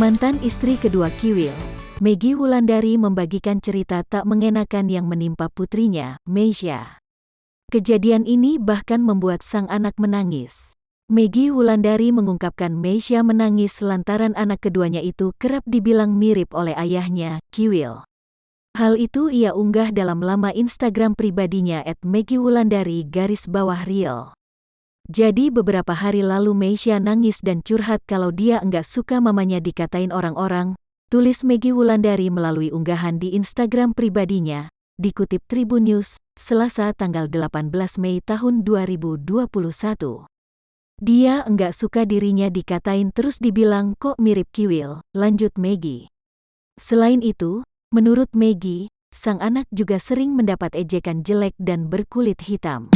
Mantan istri kedua Kiwil, Meggy Wulandari membagikan cerita tak mengenakan yang menimpa putrinya, Meisya. Kejadian ini bahkan membuat sang anak menangis. Meggy Wulandari mengungkapkan Meisya menangis lantaran anak keduanya itu kerap dibilang mirip oleh ayahnya, Kiwil. Hal itu ia unggah dalam laman Instagram pribadinya @meggy_wulandari_real. Jadi beberapa hari lalu Meisya nangis dan curhat kalau dia enggak suka mamanya dikatain orang-orang, tulis Meggy Wulandari melalui unggahan di Instagram pribadinya, dikutip Tribun News, Selasa tanggal 18 Mei tahun 2021. Dia enggak suka dirinya dikatain terus dibilang kok mirip Kiwil, lanjut Meggy. Selain itu, menurut Meggy, sang anak juga sering mendapat ejekan jelek dan berkulit hitam.